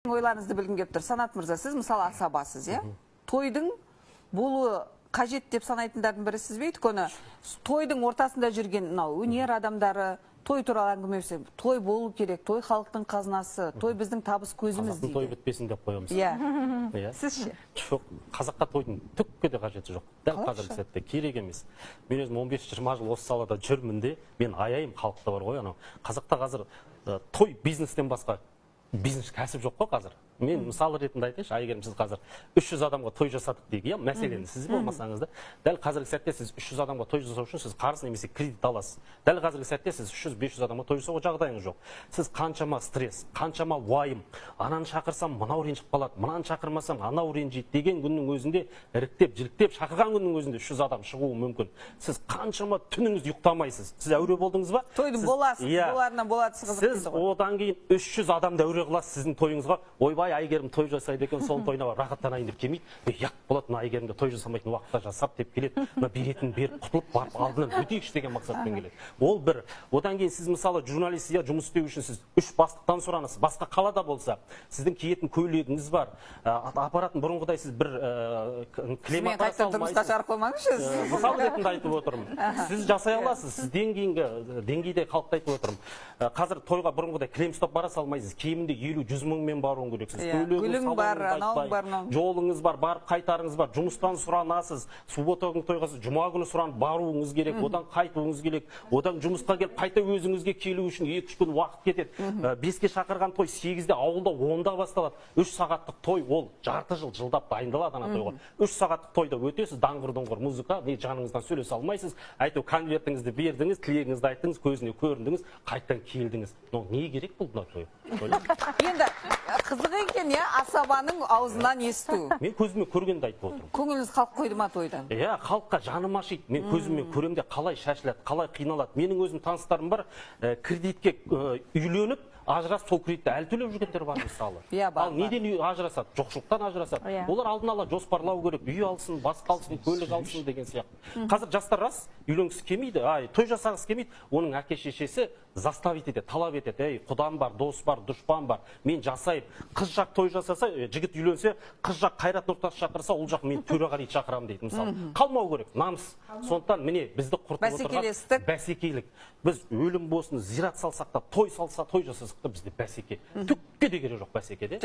Ойларыңызды білгім келіп тұр. Санат мырза, сіз мысалы асабасыз, иә? Тойдың болуы қажет деп санайтындардың бірі сіз бе? Өйткені тойдың ортасында жүрген өнер адамдары той туралы әңгімелесе, той болу керек, той халықтың қазынасы, той біздің табыс көзіміз дейді. Той бітпесін деп қоямыз. Иә. Сіз ше? Жоқ, қазаққа тойдың түкке де қажеті жоқ. Дәл қазіргі сәтте керек емес. Мен өзім 15-20 жыл осы салада жүрмін де, мен аяйым халықта бар ғой, анау. Қазақта қазір той бизнестен басқа бизнес кәсіп жоқ қой қазір. Мен мысалы ретінде айтайыншы, Айгерім, сіз қазір 300 адамға той жасадық дейік, мәселені сіз болмасаңыз да, дәл қазіргі сәтте сіз 300 адамға той жасау үшін сіз қарыз немесе кредит аласыз. Дәл қазіргі сәтте сіз 300-500 адамға той жасауға жағдайыңыз жоқ. Сіз қаншама стресс, қаншама уайым, ананы шақырсам мынау ренжіп қалады, мынаны шақырмасам анау ренжиді деген күннің өзінде іріктеп, жіліктеп шақырған күннің өзінде 300 адам шығуы мүмкін. Сіз қаншама түніңіз ұйықтамайсыз. Сіз әуре болдыңыз ба? Тойдың боласыз, боларынан болатсыз. Сіз одан кейін 300 адамды әуре қыласыз сіздің тойыңызға. Ойбай, Айгерім той жасайды екен, сол тойына рахаттанайын деп келмейді. Ұят болады, мына Айгерімге той жасамайтын уақытта жасап деп келеді. Беретін беріп құтылып барып алдынан өтейікші деген мақсатпен келеді. Ол бір. Одан кейін сіз мысалы журналист жұмыс істеу үшін сіз 3 бастықтан сұранасыз. Басқа қалада болса, сіздің киетін көйлегіңіз бар. Апаратын бұрынғыдай сіз бір климатқа тұрмысқа шығарып қоймаңызшы. Мысалы ретінде айтып отырмын. Сіз жасай аласыз. Сіз деңгейде халықта айтып отырмын. Қазір тойға бұрынғыдай кілем ұстап бара салмайсыз. Кемінде 50-100 мыңмен баруың керексіз. Гүлің бар, анауың бар, жолыңыз бар, барып қайтарыңыз бар, жұмыстан сұранасыз, суббота күні тойға, жұма күні сұранып баруыңыз керек, одан қайтуыңыз керек, одан жұмысқа келіп қайта өзіңізге келу үшін 2-3 күн уақыт кетеді. 5-ке шақырған той 8-де, ауылда 10-да басталады. 3 сағаттық той, ол жарты жыл жылдап дайындалады ана тойға. 3 сағаттық тойда өтесіз, даңғыр-дұңғыр музыка, жаныңыздан сөйлесе алмайсыз, әйтеу конвертіңізді бердіңіз, тілегіңізді айттыңыз, көзіне көріндіңіз, қайттан келдіңіз. Не керек бұл той? Енді қызық екен, асабаның аузынан есту. Мен көзіме көргенді айтып отырмын. Көңіліңіз қалып қойды ма тойдан? Халыққа жаным ашиды. Мен көзіммен көремде қалай шашылады, қалай қиналады. Менің өзім таныстарым бар, кредитке үйленіп, ажырасып, сол кредитті әлі төлеп жүргендер бар мысалы. Ал неден ажырасады? Жоқшылықтан ажырасады. Олар алдын ала жоспарлау керек, үй алсын, басқа алсын, көлік алсын деген сияқты. Қазір жастар рас, үйленгісі келмейді, той жасағысы келмейді. Оның әке-шешесі заставить етеді, талап етеді. Құдан бар, дос бар, дұшпан бар. Мен жасайып, қыз жақ той жасаса, жігіт үйленсе, қыз жақ Қайрат Нұртас шақырса, ол жақ мен төреғалиды шақырамын дейді мысалы. Қалмау керек, намыс. Сондықтан міне бізді құртып отырған бәсекелік. Біз өлім болсын, зират салсақ та, той салса, той жасасақ та бізде бәсеке. Түкке де керек жоқ бәсекеде.